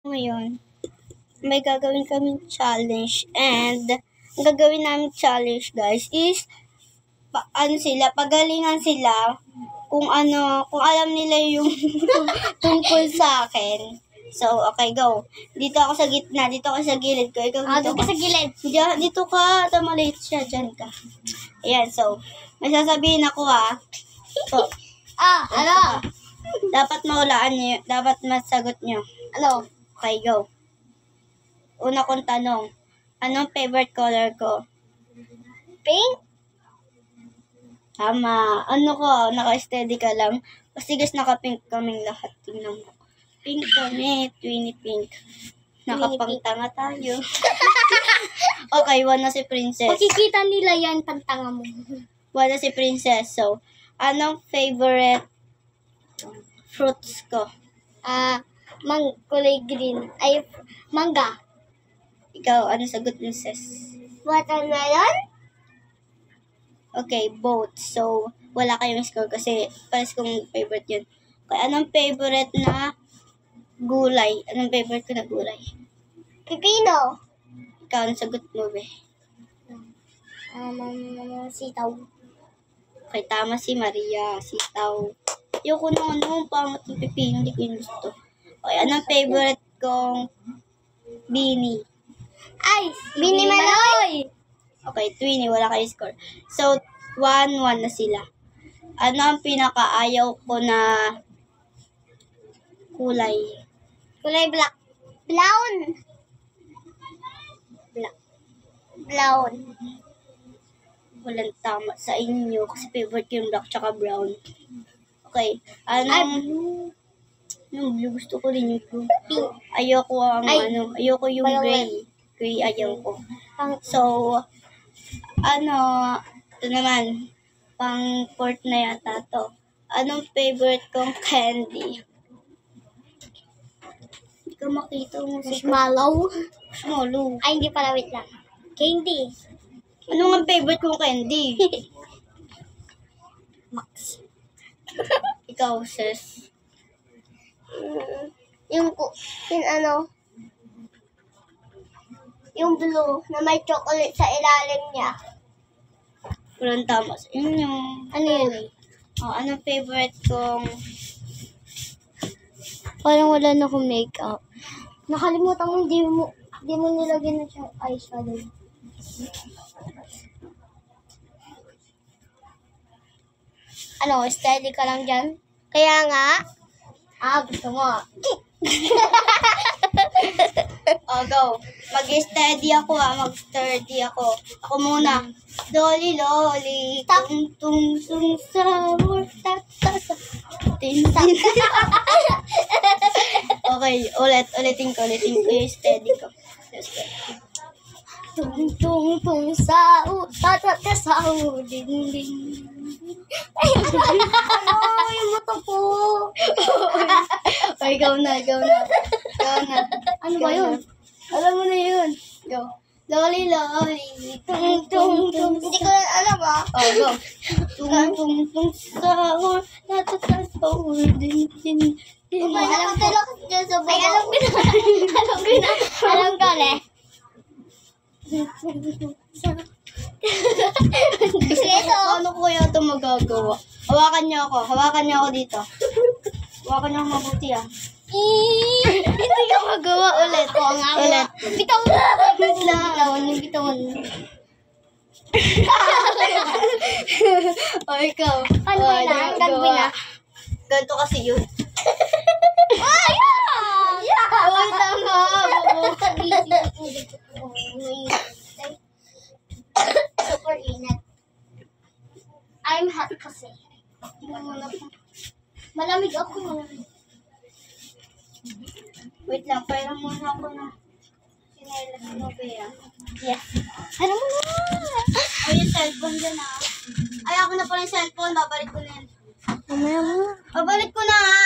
Ngayon, may gagawin kaming challenge and ang gagawin namin challenge guys is pagalingan sila kung alam nila yung tungkol sa akin. So, okay, go. Dito ako sa gitna, dito ako sa gilid ko. Ikaw dito ka sa gilid. Dito ka, maliit siya, dyan ka. Ayan, so, may sasabihin ako So, ano? dapat maulaan niyo, dapat masagot niyo. Ano? Okay, go. Una kong tanong, anong favorite color ko? Pink? Tama. Ano ko, naka-steady ka lang. Kasi guys, naka-pink kaming lahat. Tingnan mo. Pink kami, Twinnie Pink. Nakapangtanga tayo. Okay, one na si Princess. Makikita nila yan, pantanga mo. One na si Princess. So, anong favorite fruits ko? Kulay green. Ay, mangga. Ikaw, ano sagot, Princess? Watermelon? Okay, both. So, wala kayong score kasi pares kong favorite yun. Okay, anong favorite na gulay? Anong favorite ko na gulay? Pipino. Ikaw, ano sagot mo, be? Sitaw. Okay, tama si Maria. Sitaw. Ayoko nung pangat ng pipino. Hindi ko yung gusto. Okay, anong favorite kong Beanie? Ay, Beanie Maloy! Okay, Twinnie, wala kayo score. So, 1-1 na sila. Ano ang pinakaayaw ko na kulay? Kulay black. Brown. Black. Brown. Walang tama sa inyo kasi favorite ko yung black tsaka brown. Okay, Ay, blue. Yung blue, gusto ko din yung blue. Ayoko ayoko yung gray. Gray ayaw ko. So, ito naman, pang fourth na yata to. Anong favorite kong candy? Hindi ko makita mo sa Marshmallow. Ay, hindi pala, wait lang. Candy. Ano nga favorite kong candy? Max. Ikaw, sis. Yung blue na may chocolate sa ilalim niya. Walang tama sa inyo. Ano yun? Anong favorite kong... Parang wala na akong makeup. Nakalimutan mo, di mo nilagyan na siyang eyeshadow. Ano, steady ka lang dyan? Kaya nga. Gusto mo. Go. Mag-steady ako mag-sturdy ako. Ako muna. Dolly, lolly, tung, tung, tung, sahur, tatata, tin, tin. Okay, ulitin ko yung steady ko. Tung, tung, tung, sahur, tatata, sahur, din, din. Yung mata ko. Okay, ikaw na. Ano ba yun? Alam mo na yun. Go. Lolly, lolly, tung, tung, tung. Hindi ko na alam Go. Tung, tung, tung, sahur, tatata, sahur, din, din, din. Alam ko na. Paano ko kaya ito magagawa? Hawakan niyo ako dito. Hawakan niyo ako mabuti Hindi ka magawa ulit. Ulit. Bitawan mo. Bitawan mo. Ikaw. Ano ba na? Ganito kasi yun. Yeah! Tama. Super init. I'm hot kasi. Malamig ako. Wait lang, pairam muna ako na sinelas mo ba Yes. Ano mo na? Ay, yung cellphone dyan Ay, ako na pala yung cellphone. Babalik ko na yan. Mamaya mo. Babalik ko na